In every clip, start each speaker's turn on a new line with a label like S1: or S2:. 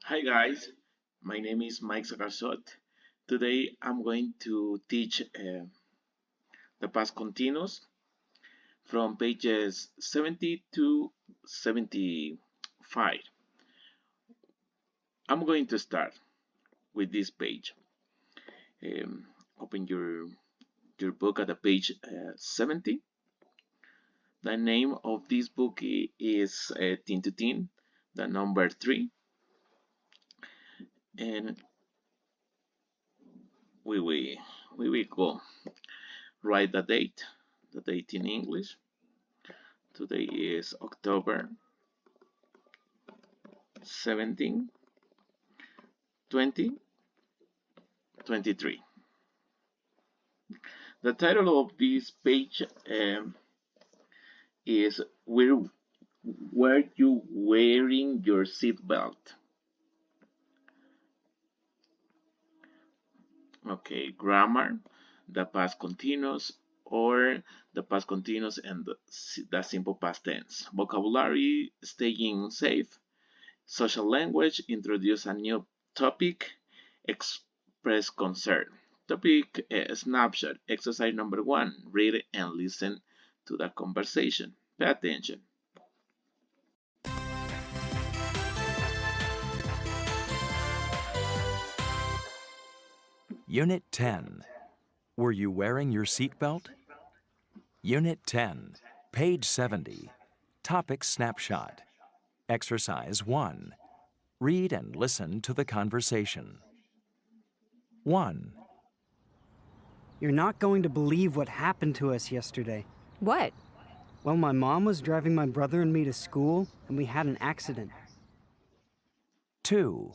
S1: Hi guys, my name is Mike Sagarsot. Today I'm going to teach the past continuous from pages 70 to 75. I'm going to start with this page. Open your book at the page 70. The name of this book is Teen to Teen, the number 3, and we will we will go write the date in English. Today is October 17, 2023. The title of this page is Were You Wearing Your Seatbelt? Okay, grammar, the past continuous, or the past continuous and the simple past tense. Vocabulary, staying safe. Social language, introduce a new topic, express concern. Topic snapshot, exercise number 1, read and listen to the conversation. Pay attention.
S2: Unit 10. Were you wearing your seatbelt? Unit 10, page 70. Topic snapshot. Exercise 1. Read and listen to the conversation. 1,
S3: You're not going to believe what happened to us yesterday.
S4: What?
S3: Well, my mom was driving my brother and me to school, and we had an accident.
S2: 2,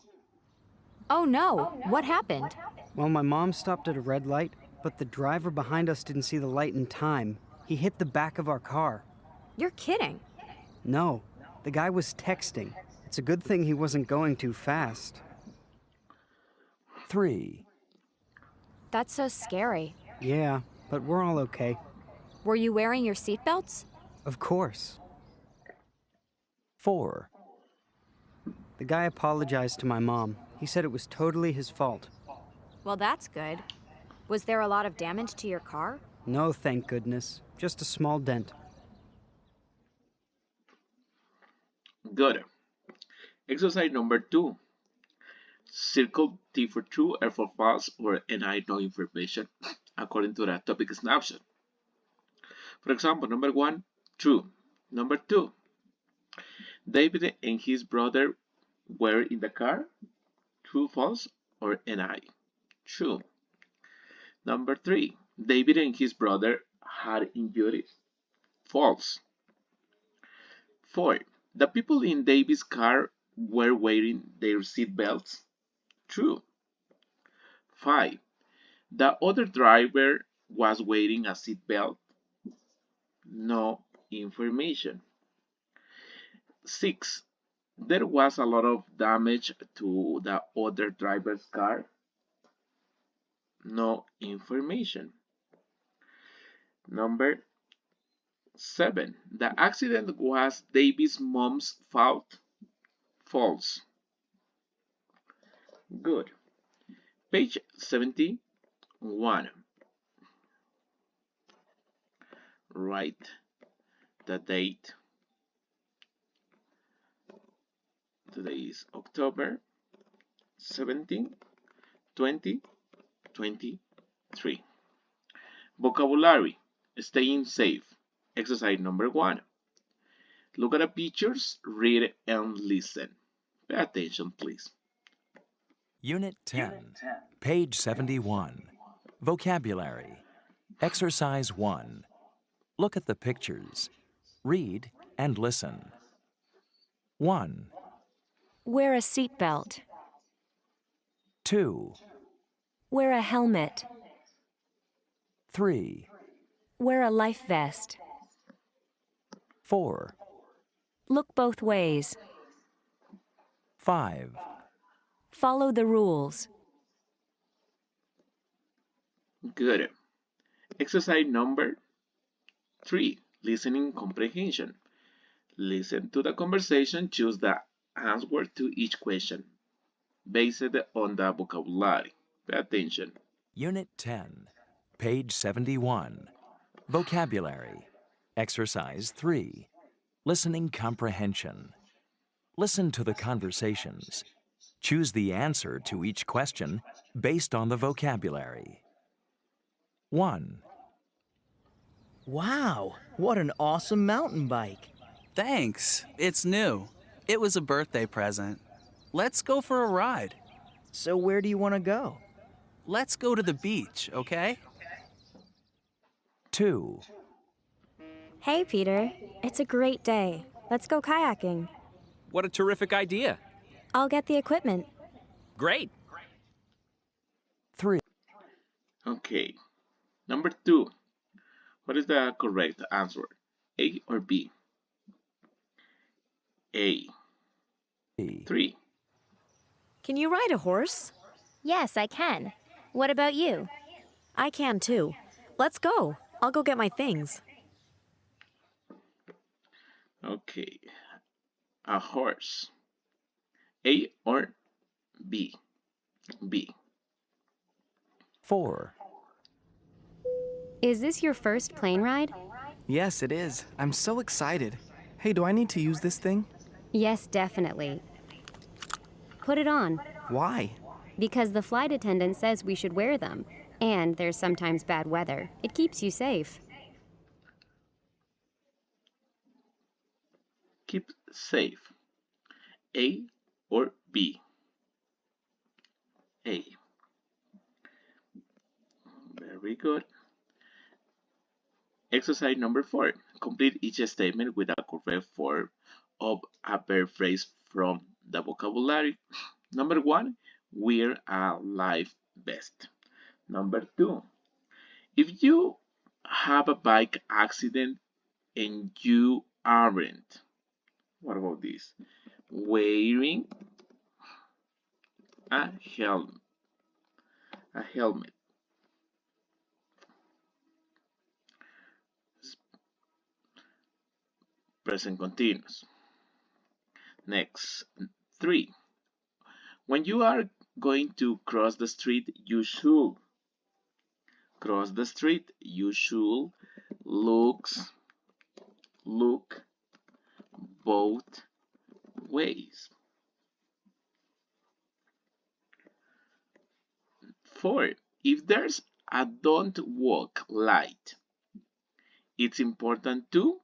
S4: Oh no, what happened?
S3: Well, my mom stopped at a red light, but the driver behind us didn't see the light in time. He hit the back of our car.
S4: You're kidding.
S3: No, the guy was texting. It's a good thing he wasn't going too fast.
S2: 3,
S4: That's so scary.
S3: Yeah, but we're all okay.
S4: Were you wearing your seatbelts?
S3: Of course.
S2: 4,
S3: The guy apologized to my mom. He said it was totally his fault.
S4: Well, that's good. Was there a lot of damage to your car?
S3: No, thank goodness. Just a small dent.
S1: Good. Exercise number 2. Circle T for true, R for false, or NI no information according to the topic snapshot. For example, number 1, true. Number 2, David and his brother were in the car. True, false, or NI? True. Number 3, David and his brother had injuries. False. 4, the people in David's car were wearing their seat belts. True. 5, the other driver was wearing a seat belt. No information. 6, there was a lot of damage to the other driver's car. No information. Number 7, the accident was David's mom's fault. False. Good. Page 71. Write the date. Today is October 17, 2023. Vocabulary. Staying safe. Exercise number 1. Look at the pictures, read and listen. Pay attention, please.
S2: Unit 10, page 71. Vocabulary. Exercise 1. Look at the pictures. Read and listen. 1,
S5: Wear a seatbelt.
S2: 2,
S5: Wear a helmet.
S2: 3,
S5: Wear a life vest.
S2: 4,
S5: Look both ways.
S2: 5,
S5: Follow the rules.
S1: Good. Exercise number 3. Listening comprehension. Listen to the conversation, choose the answer to each question. based on the vocabulary. Pay attention.
S2: Unit 10, page 71. Vocabulary. Exercise 3. Listening comprehension. Listen to the conversations. Choose the answer to each question based on the vocabulary. 1,
S6: Wow, what an awesome mountain bike.
S7: Thanks. It's new. It was a birthday present. Let's go for a ride.
S6: So where do you want to go?
S7: Let's go to the beach, okay?
S2: 2,
S4: Hey, Peter. It's a great day. Let's go kayaking.
S8: What a terrific idea.
S4: I'll get the equipment.
S8: Great.
S2: 3,
S1: Okay. Number 2. What is the correct answer? A or B? A. 3.
S9: Can you ride a horse?
S4: Yes, I can. What about you?
S9: I can too. Let's go. I'll go get my things.
S1: Okay. A horse. A or B? B.
S2: 4,
S4: Is this your first plane ride?
S10: Yes, it is. I'm so excited. Hey, do I need to use this thing?
S4: Yes, definitely. Put it on,
S10: Why?
S4: because the flight attendant says we should wear them. And there's sometimes bad weather. It keeps you safe.
S1: Keep safe. A or B? A. Very good. Exercise number 4. Complete each statement with a correct form of a verb phrase from the vocabulary. Number 1. Wear a life vest. Number 2. If you have a bike accident and you aren't, what about this? Wearing a helmet. A helmet. Present continuous. Next, 3. When you are going to cross the street, you should cross the street. You should look both ways. 4. If there's a don't walk light, it's important to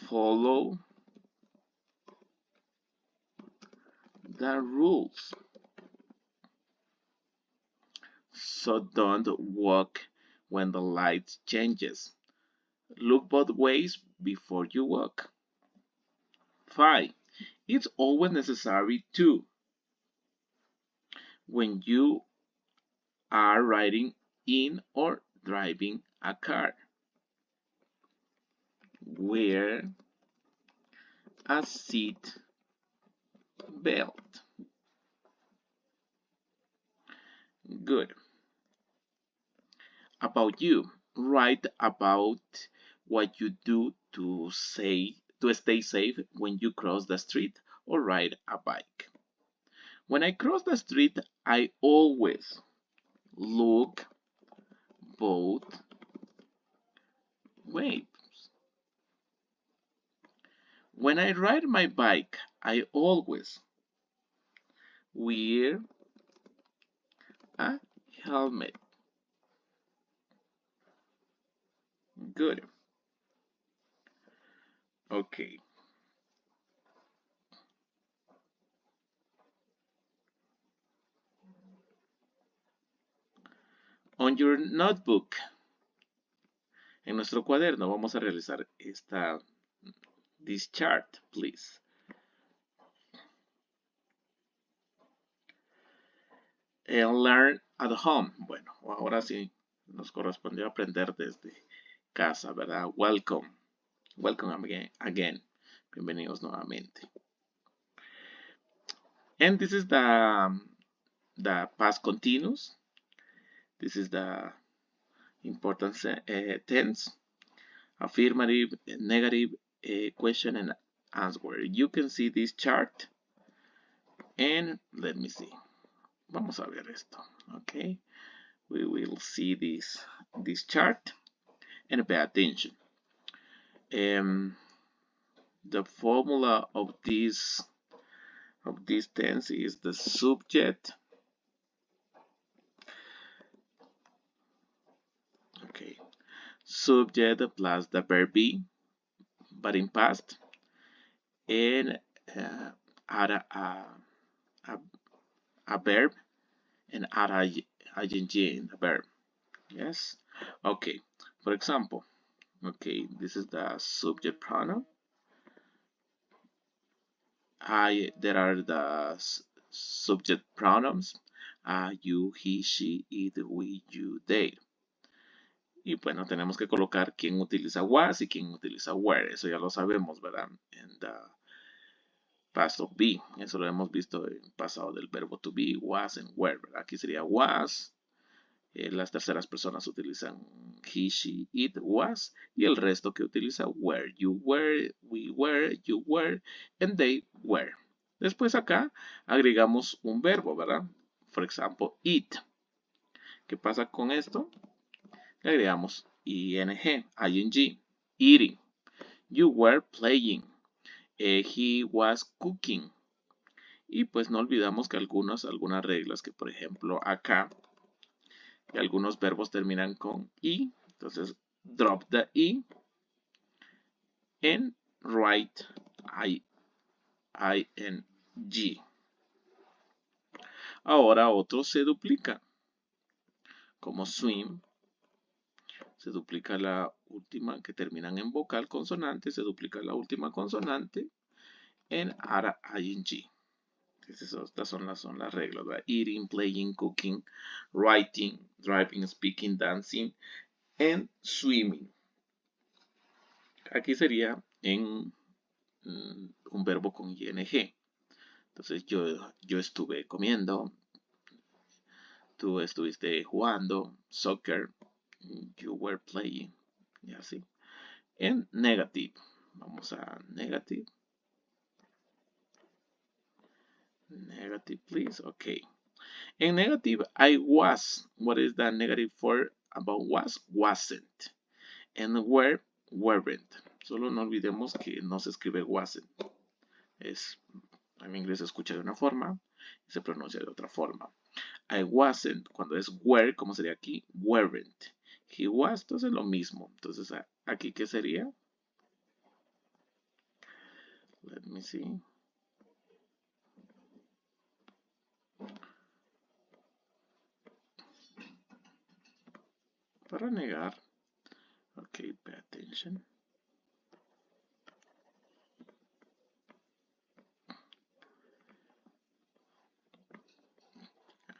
S1: follow the rules. So don't walk when the light changes. Look both ways before you walk. 5. It's always necessary to, when you are riding in or driving a car, wear a seat belt. Good. About you, write about what you do to stay safe when you cross the street or ride a bike. When I cross the street, I always look both ways. When I ride my bike, I always wear a helmet. Good. Okay. On your notebook, en nuestro cuaderno, vamos a realizar this chart, please. And learn at home. Bueno, ahora sí nos correspondió aprender desde casa, ¿verdad? Welcome. Welcome again. Bienvenidos nuevamente. And this is the past continuous. This is the important tense, affirmative, negative, question, and answer. You can see this chart and let me see. Vamos a ver esto. Okay, we will see this chart and pay attention. The formula of this tense is the subject. Okay, subject plus the verb be, but in past, and add a verb and add ing in the verb. Yes. Okay. For example, okay, this is the subject pronoun. There are the subject pronouns. You, he, she, it, we, you, they. Y bueno, tenemos que colocar quién utiliza was y quién utiliza were. Eso ya lo sabemos, ¿verdad? En the past of be. Eso lo hemos visto en pasado del verbo to be, was and were, ¿verdad? Aquí sería was. Las terceras personas utilizan he, she, it, was. Y el resto que utiliza were. You were, we were, you were, and they were. Después acá agregamos un verbo, ¿verdad? For example, eat. ¿Qué pasa con esto? Le agregamos ing, eating. You were playing. He was cooking. Y pues no olvidamos que algunas reglas que por ejemplo acá algunos verbos terminan con i. Entonces drop the i and write ing. Ahora otros se duplican. Como swim. Se duplica la última que terminan en vocal consonante, se duplica la última consonante en add ing. Estas son las reglas, ¿verdad? Eating, playing, cooking, writing, driving, speaking, dancing, and swimming. Aquí sería en un verbo con ing. Entonces yo estuve comiendo, tú estuviste jugando, soccer, you were playing, y así. En negative, vamos a negative. Negative, please. Okay. In negative, I was. What is the negative for about was? Wasn't. And were, weren't. Solo no olvidemos que no se escribe wasn't. En inglés se escucha de una forma y se pronuncia de otra forma. I wasn't, cuando es were, ¿cómo sería aquí? Weren't. He was, entonces lo mismo. Entonces, ¿aquí qué sería? Let me see. Para negar. Okay, pay attention.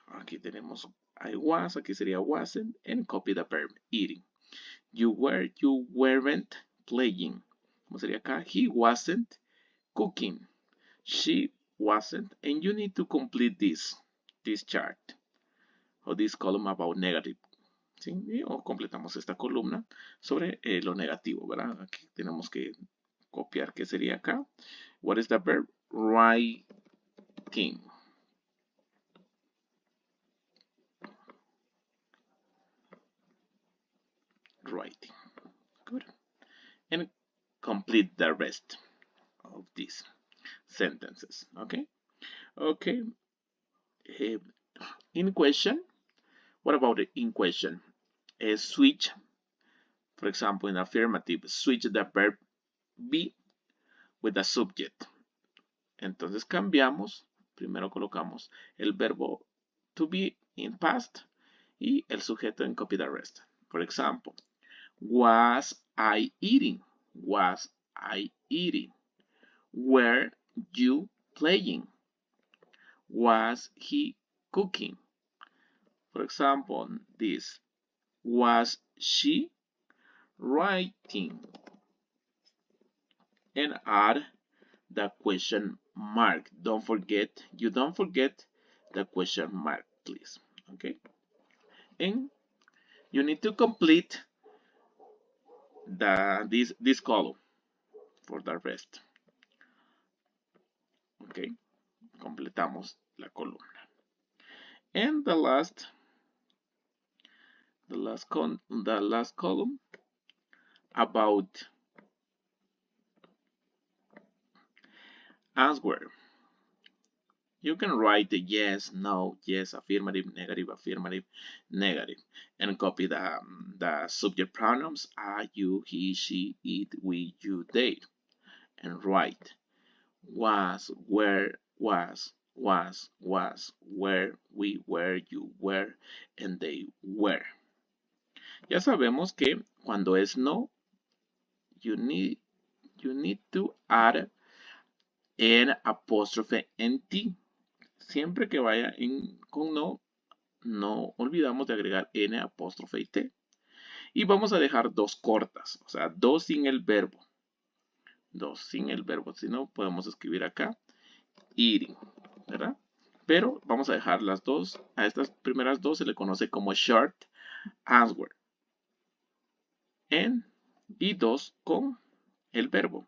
S1: Aquí tenemos I was, aquí sería wasn't, and copy the verb, eating. You were, you weren't playing. ¿Cómo sería acá? He wasn't cooking. She wasn't, and you need to complete this chart, or this column about negative. ¿Sí? O completamos esta columna sobre lo negativo, ¿verdad? Aquí tenemos que copiar, ¿qué sería acá? What is the verb? Writing. Writing. Good. And complete the rest of these sentences. Okay. Okay. In question. What about the in question? Switch. For example, in affirmative, switch the verb be with the subject. Entonces cambiamos. Primero colocamos el verbo to be in past y el sujeto en copy the rest. For example, was I eating? Was I eating? Were you playing? Was he cooking? For example, this. Was she writing? And add the question mark. You don't forget the question mark, please. Okay? And you need to complete this column for the rest. Ok, completamos la columna. And the last column about answer. You can write the yes, no, yes, affirmative, negative, and copy the subject pronouns I, you, he, she, it, we, you, they, and write was, where, where, we, were, you, were, and they were. Ya sabemos que cuando es no, you need to add an apostrophe en T. Siempre que vaya con no olvidamos de agregar N apóstrofe y T. Y vamos a dejar dos cortas, o sea, dos sin el verbo. Dos sin el verbo, si no podemos escribir acá, eating, ¿verdad? Pero vamos a dejar las dos, a estas primeras dos se le conoce como short answer. Y dos con el verbo.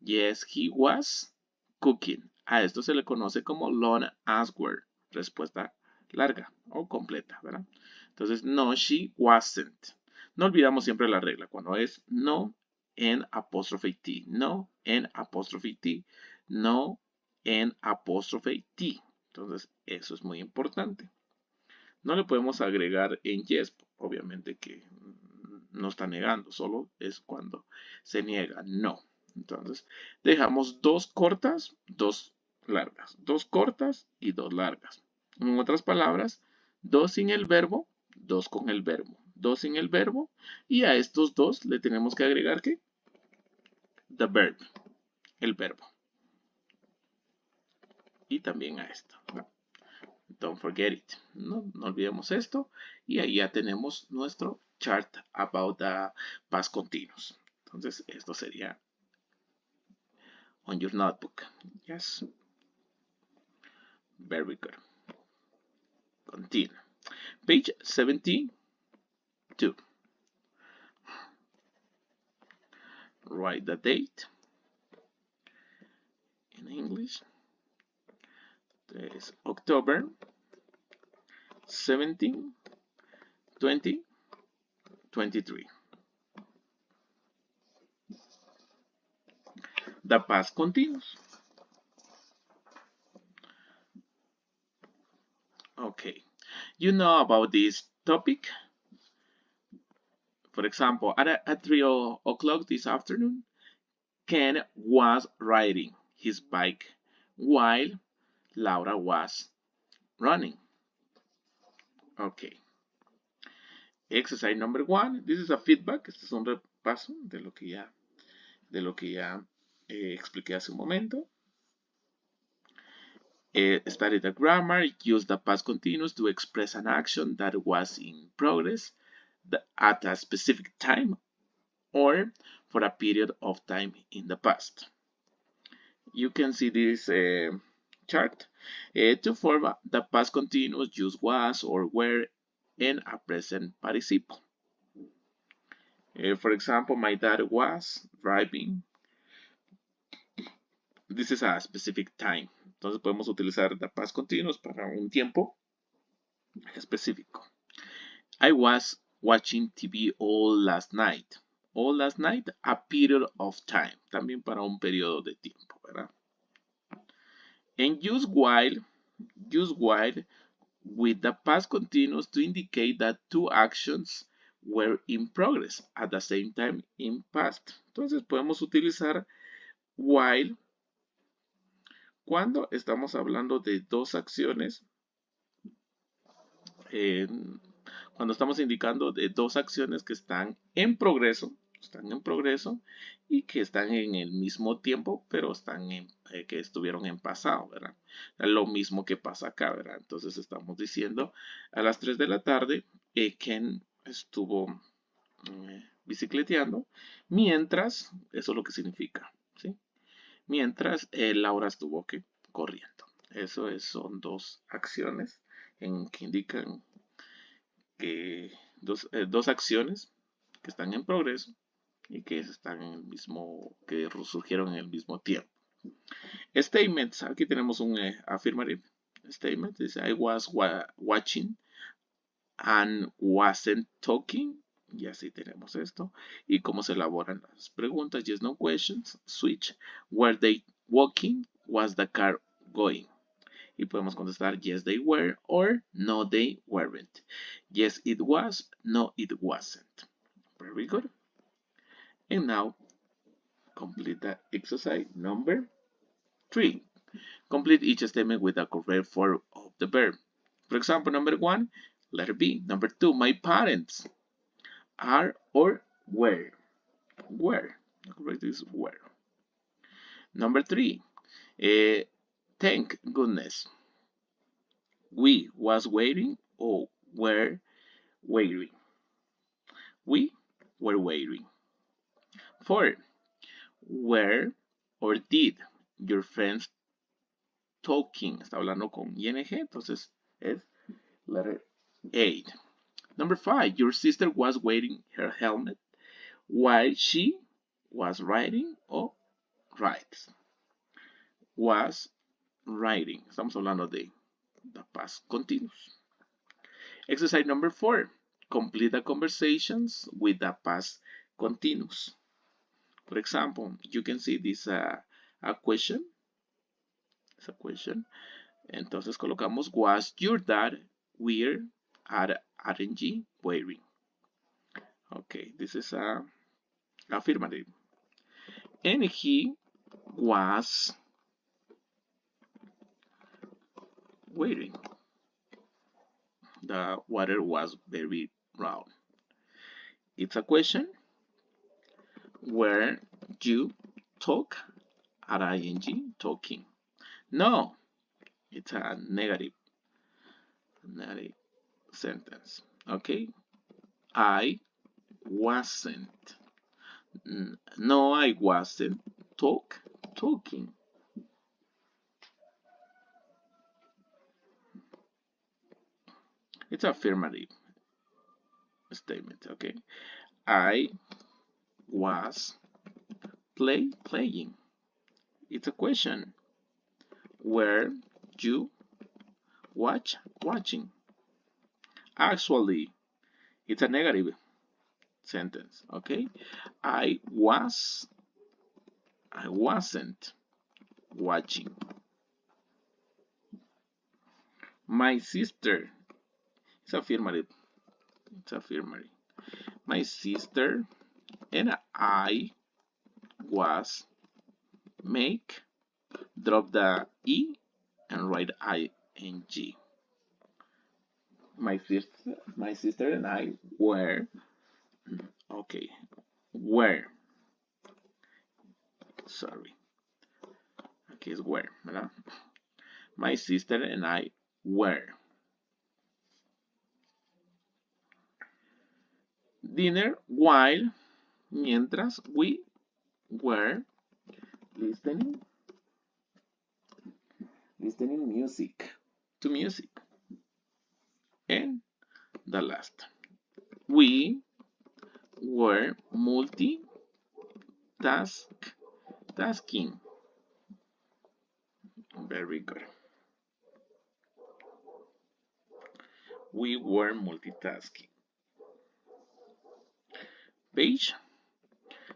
S1: Yes, he was cooking. A esto se le conoce como long answer, respuesta larga o completa, ¿verdad? Entonces, no, she wasn't. No olvidamos siempre la regla. Cuando es no en apóstrofe T, no en apóstrofe T, no en apóstrofe T. Entonces, eso es muy importante. No le podemos agregar en yes, obviamente que no está negando, solo es cuando se niega, no. Entonces, dejamos dos cortas, dos largas, dos cortas y dos largas. En otras palabras, dos sin el verbo, dos con el verbo, dos sin el verbo, y a estos dos le tenemos que agregar ¿qué? The verb, el verbo. Y también a esto. Don't forget it. No olvidemos esto. Y ahí ya tenemos nuestro chart about the past continuous. Entonces, esto sería on your notebook. Yes. Very good. Continue. Page 72. Write the date in English. It's October 17, 2023. The past continuous. Okay, you know about this topic. For example, at 3 o'clock this afternoon, Ken was riding his bike while Laura was running. Okay. Exercise number 1. This is a feedback. Este es un repaso de lo que ya expliqué hace un momento. Study the grammar. Use the past continuous to express an action that was in progress at a specific time or for a period of time in the past. You can see this chart. To form the past continuous, use was or were and a present participle. For example, my dad was driving. This is a specific time. Entonces podemos utilizar the past continuous para un tiempo específico. I was watching TV all last night. All last night, a period of time. También para un periodo de tiempo, ¿verdad? And use while with the past continuous to indicate that two actions were in progress at the same time in past. Entonces podemos utilizar while cuando estamos hablando de dos acciones, cuando estamos indicando de dos acciones que están en progreso y que están en el mismo tiempo, pero están que estuvieron en pasado, ¿verdad? Lo mismo que pasa acá, ¿verdad? Entonces estamos diciendo a las 3 de la tarde Ken estuvo bicicleteando mientras, eso es lo que significa, ¿sí? Mientras Laura estuvo corriendo. Eso son dos acciones que indican que dos acciones que están en progreso y que están en el mismo, que surgieron en el mismo tiempo. Statements, aquí tenemos un affirmative statement, dice I was watching and wasn't talking, y así tenemos esto, y cómo se elaboran las preguntas, yes, no questions, switch, were they walking, was the car going, y podemos contestar yes they were, or no they weren't, yes it was, no it wasn't. Very good. And now complete the exercise number 3. Complete each statement with the correct form of the verb. For example, number 1, letter B. Number 2, my parents are or were. Were. The correct is were. Number 3, thank goodness. We was waiting or were waiting. We were waiting. 4, were or did your friends talking? Está hablando con ing, entonces es letter A. Number 5, your sister was wearing her helmet while she was riding or rides. Was riding. Estamos hablando de the past continuous. Exercise number 4. Complete the conversations with the past continuous. For example, you can see this a question. It's a question. Entonces colocamos was your dad wear at RNG wearing. Okay, this is a affirmative. And he was wearing. The water was very brown. It's a question. Where you talk at ing talking. No, it's a negative sentence. Okay, I wasn't. No, I wasn't talking. It's affirmative statement. Okay, I was playing. It's a question. Were you watching? Actually, it's a negative sentence. Okay, I wasn't watching. My sister. It's affirmative. It's affirmative. My sister and I was make, drop the E and write ing. My sister and I were, okay, were, sorry, aquí es were, ¿verdad? My sister and I were. Dinner while, mientras, we were listening to music. And the last, we were multitasking. Very good. We were multitasking. Page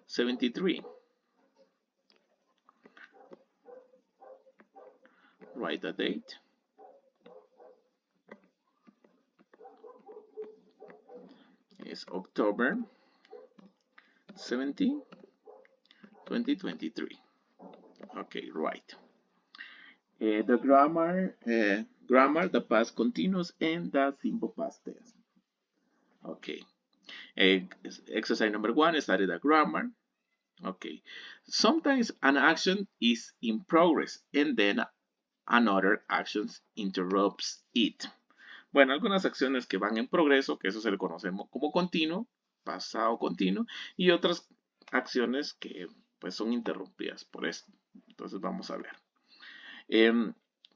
S1: 73. Write the date. It's October 17, 2023. Okay, right. The grammar, the past continuous, and the simple past tense. Okay. Exercise number 1, study the grammar. Okay. Sometimes an action is in progress and then another action interrupts it. Bueno, algunas acciones que van en progreso, que eso se le conocemos como continuo, pasado continuo, y otras acciones que pues son interrumpidas por esto. Entonces vamos a ver.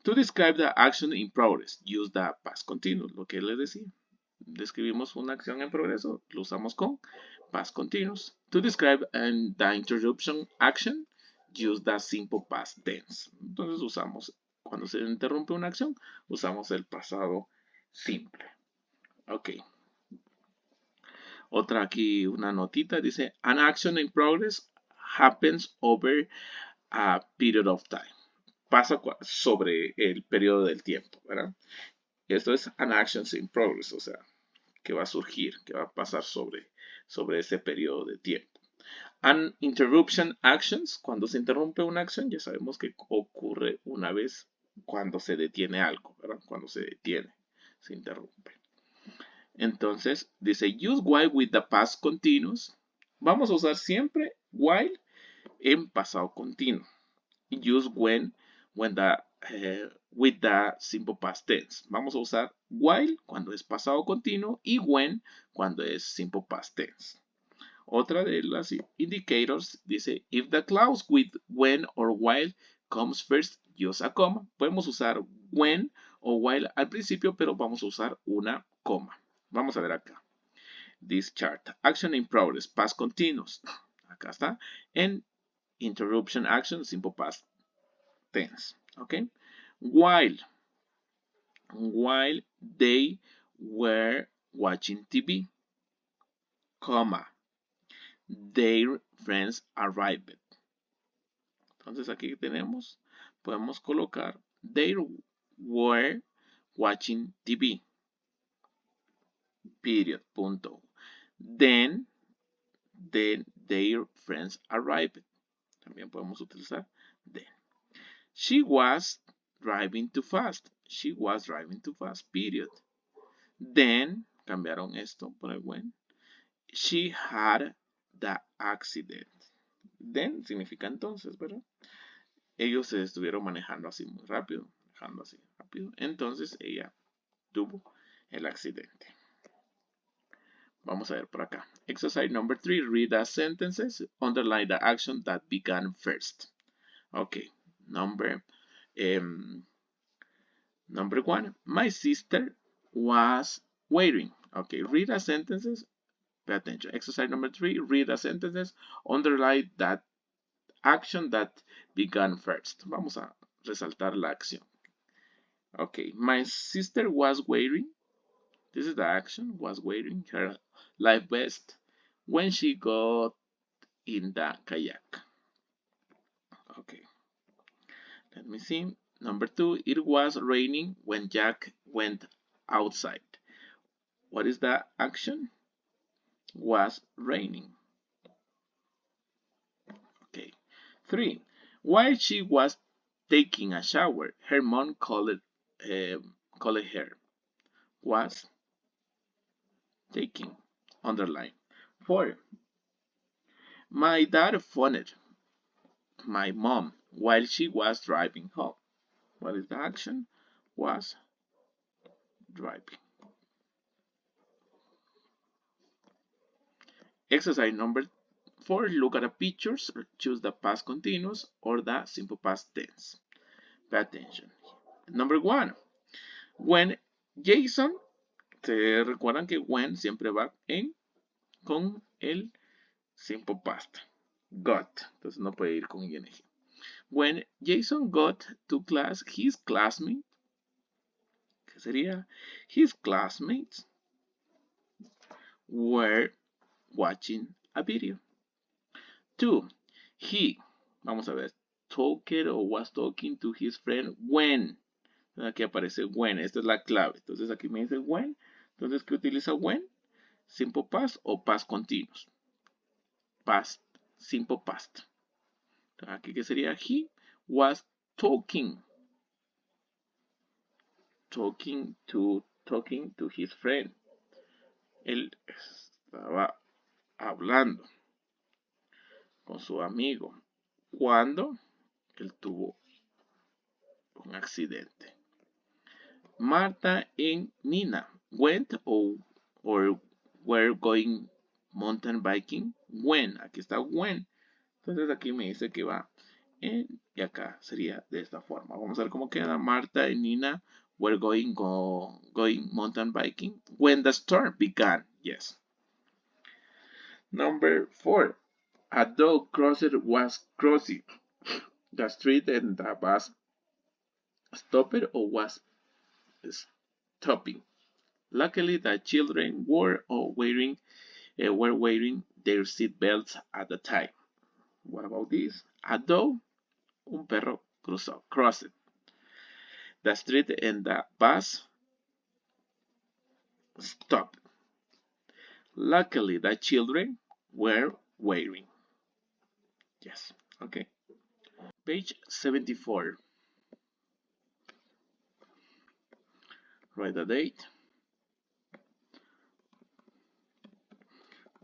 S1: To describe the action in progress, use the past continuous, lo que les decía. Describimos una acción en progreso, lo usamos con past continuous. To describe the interruption action, use the simple past tense. Entonces usamos, cuando se interrumpe una acción, usamos el pasado simple. Ok. Otra aquí, una notita, dice, an action in progress happens over a period of time. Pasa sobre el periodo del tiempo, ¿verdad? Esto es an action in progress, o sea, que va a surgir, que va a pasar sobre ese periodo de tiempo. An interruption actions, cuando se interrumpe una acción, ya sabemos que ocurre una vez cuando se detiene algo, ¿verdad? Cuando se detiene, se interrumpe. Entonces, dice use while with the past continuous. Vamos a usar siempre while en pasado continuo. Use when with the simple past tense. Vamos a usar while cuando es pasado continuo y when cuando es simple past tense. Otra de las indicators dice if the clause with when or while comes first, use a comma. Podemos usar when o while al principio, pero vamos a usar una coma. Vamos a ver acá. This chart. Action in progress, past continuous. Acá está. And interruption action, simple past tense. Okay. While they were watching TV, comma, their friends arrived. Entonces aquí tenemos, podemos colocar they were watching TV. Period. Punto. Then their friends arrived. También podemos utilizar then. She was driving too fast. She was driving too fast. Period. Then cambiaron esto por el when. She had the accident. Then significa entonces, ¿verdad? Ellos se estuvieron manejando así muy rápido. Entonces ella tuvo el accidente. Vamos a ver por acá. Exercise number 3. Read the sentences. Underline the action that began first. Okay. Number 1. My sister was waiting. Okay. Read the sentences. Pay attention. Exercise number 3. Read the sentences. Underline that action that began first. Vamos a resaltar la acción. Okay. My sister was wearing. This is the action. Was wearing her life vest when she got in the kayak. Okay. Let me see. Number 2. It was raining when Jack went outside. What is the action? Was raining. Okay. 3. While she was taking a shower, her mom called her. Was taking. Underline. 4. My dad phoned my mom while she was driving home. What is the action? Was driving. Exercise number 4. Look at the pictures. Choose the past continuous or the simple past tense. Pay attention. Number 1. When Jason, se recuerdan que when siempre va con el simple past. Got. Entonces no puede ir con ing. When Jason got to class, his classmates, ¿qué sería? His classmates were watching a video. 2. He, vamos a ver, talked or was talking to his friend when. Aquí aparece when, esta es la clave. Entonces aquí me dice when. Entonces, ¿qué utiliza when? Simple past o past continuous. Past, simple past. Aquí que sería he was talking to his friend. Él estaba hablando con su amigo cuando él tuvo un accidente. Marta and Nina went or were going mountain biking when. Aquí está when. Entonces aquí me dice que va en, y acá sería de esta forma. Vamos a ver cómo queda. Marta y Nina were going mountain biking when the storm began. Yes. Number 4. A dog crosser was crossing. the street and the bus stopped or was stopping. Luckily, the children were wearing their seat belts at the time. What about this? A dog, un perro crossed the street and the bus stopped. Luckily, the children were wearing. Yes, okay. Page 74. Write the date.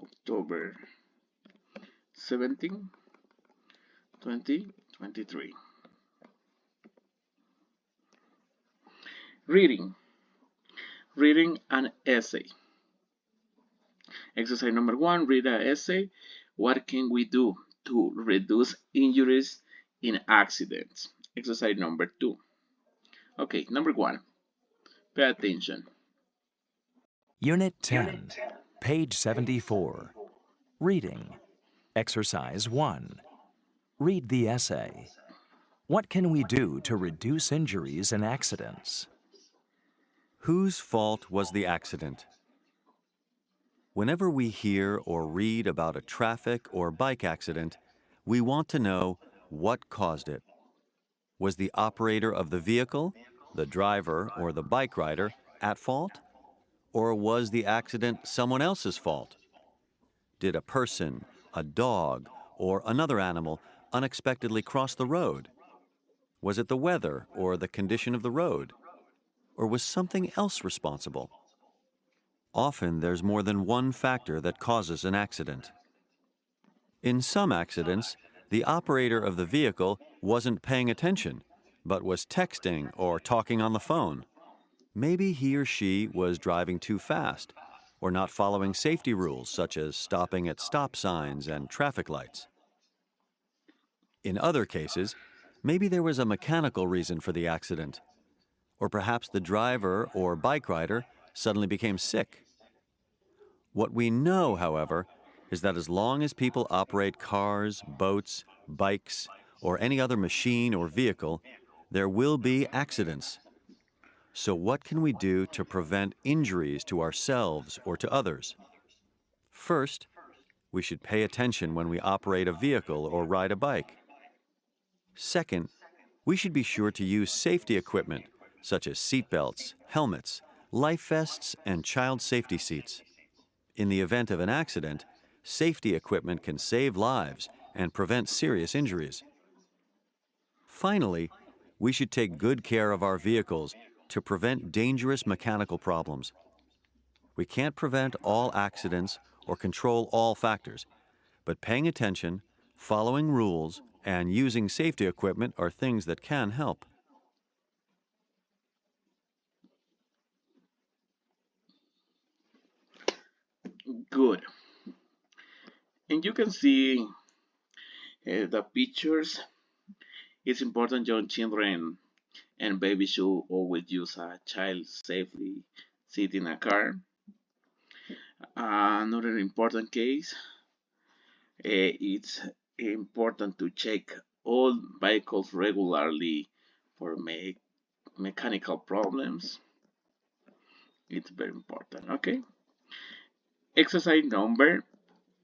S1: October 17, 2023. Reading. Reading an essay. Exercise number 1, read an essay. What can we do to reduce injuries in accidents? Exercise number 2. Okay, number 1. Pay attention.
S2: Unit 10, page 74. Reading. Exercise 1. Read the essay. What can we do to reduce injuries in accidents?
S11: Whose fault was the accident? Whenever we hear or read about a traffic or bike accident, we want to know what caused it. Was the operator of the vehicle, the driver or the bike rider, at fault? Or was the accident someone else's fault? Did a person, a dog, or another animal unexpectedly cross the road? Was it the weather or the condition of the road? Or was something else responsible? Often there's more than one factor that causes an accident. In some accidents, the operator of the vehicle wasn't paying attention, but was texting or talking on the phone. Maybe he or she was driving too fast, or not following safety rules such as stopping at stop signs and traffic lights. In other cases, maybe there was a mechanical reason for the accident, or perhaps the driver or bike rider suddenly became sick. What we know, however, is that as long as people operate cars, boats, bikes, or any other machine or vehicle, there will be accidents. So what can we do to prevent injuries to ourselves or to others? First, we should pay attention when we operate a vehicle or ride a bike. Second, we should be sure to use safety equipment such as seat belts, helmets, life vests, and child safety seats. In the event of an accident, safety equipment can save lives and prevent serious injuries. Finally, we should take good care of our vehicles to prevent dangerous mechanical problems. We can't prevent all accidents or control all factors, but paying attention, following rules, and using safety equipment are things that can help.
S1: Good. And you can see the pictures. It's important young children and babies should always use a child safely seat in a car. Another important case, it's important to check all vehicles regularly for mechanical problems. It's very important, okay? Exercise number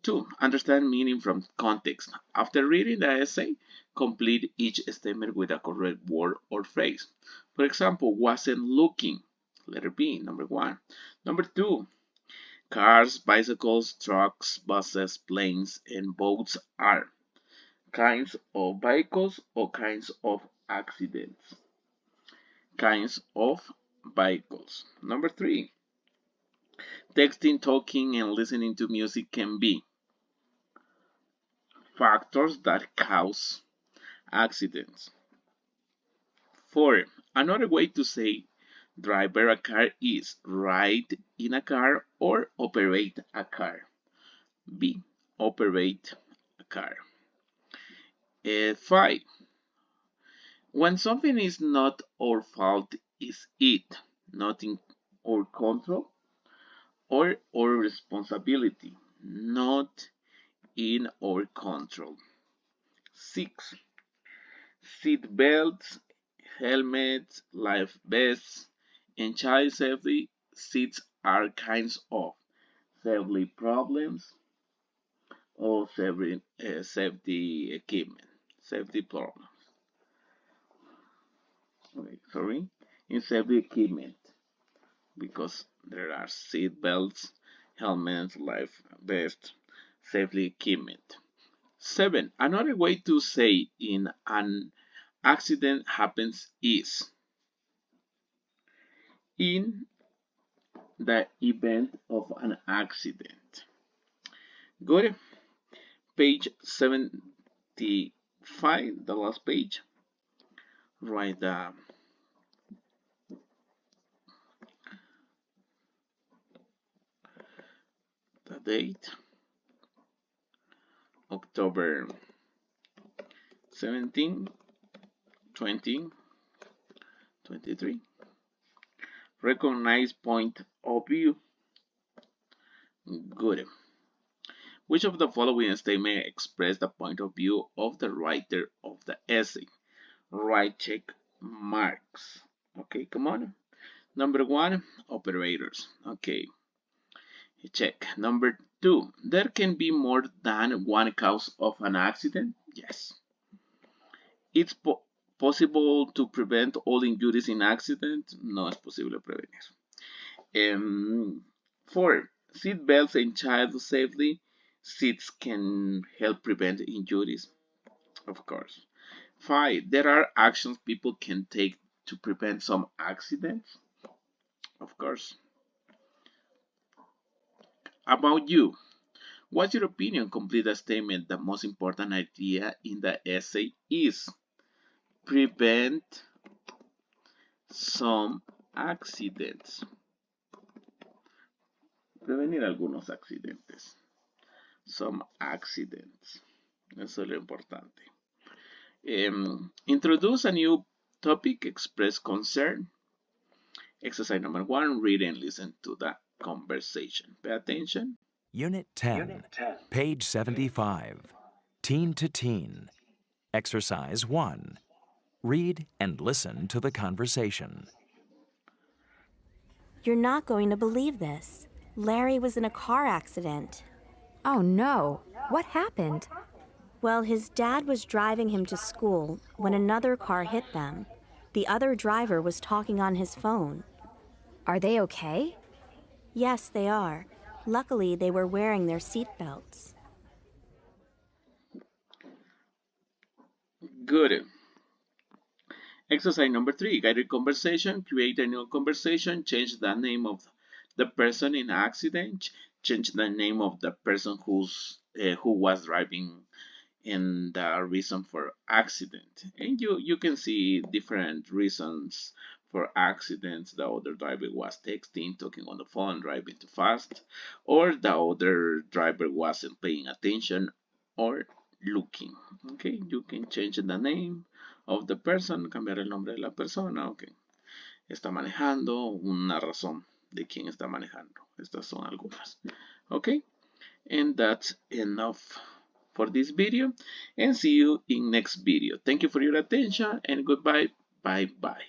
S1: 2. Understand meaning from context. After reading the essay, complete each statement with a correct word or phrase. For example, wasn't looking. Letter B, number 1. Number 2. Cars, bicycles, trucks, buses, planes, and boats are kinds of vehicles or kinds of accidents. Kinds of vehicles. Number 3. Texting, talking, and listening to music can be factors that cause accidents. 4. Another way to say drive a car is ride in a car or operate a car. B. Operate a car. 5. When something is not our fault, is it not in our control or our responsibility? Not in our control. 6. seat belts, helmets, life vests, and child safety seats are kinds of safety problems or safety equipment. Safety problems. Okay, sorry, in safety equipment because there are seat belts, helmets, life vests, safety equipment. 7. Another way to say in an accident happens is in the event of an accident. Go to page 75, the last page. Write the date, October 17, 2023. Recognize point of view. Good. Which of the following statements express the point of view of the writer of the essay? Write check marks. Okay, come on. Number 1, operators. Okay, check. Number 2, there can be more than one cause of an accident. Yes. It's possible to prevent all injuries in accidents. No es posible prevenir. 4, seat belts and child safety seats can help prevent injuries. Of course. 5, there are actions people can take to prevent some accidents. Of course. About you, what's your opinion? Complete the statement. The most important idea in the essay is prevent some accidents. Prevenir algunos accidentes. Some accidents. Eso es lo importante. Introduce a new topic, express concern. Exercise number 1, read and listen to the conversation. Pay attention.
S2: Unit 10, page 75. Teen to teen. Exercise 1. Read and listen to the conversation.
S9: You're not going to believe this. Larry was in a car accident.
S12: Oh no. What happened?
S9: Well, his dad was driving him to school when another car hit them. The other driver was talking on his phone.
S12: Are they okay?
S9: Yes, they are. Luckily, they were wearing their seat belts.
S1: Good. Exercise number 3, guided conversation. Create a new conversation. Change the name of the person in accident. Change the name of the person who was driving and the reason for accident. And you can see different reasons for accidents. The other driver was texting, talking on the phone, driving too fast, or the other driver wasn't paying attention or looking. Okay, you can change the name of the person, cambiar el nombre de la persona. Okay, está manejando, una razón de quién está manejando. Estas son algunas. Okay, and that's enough for this video, and see you in next video. Thank you for your attention, and goodbye. Bye bye.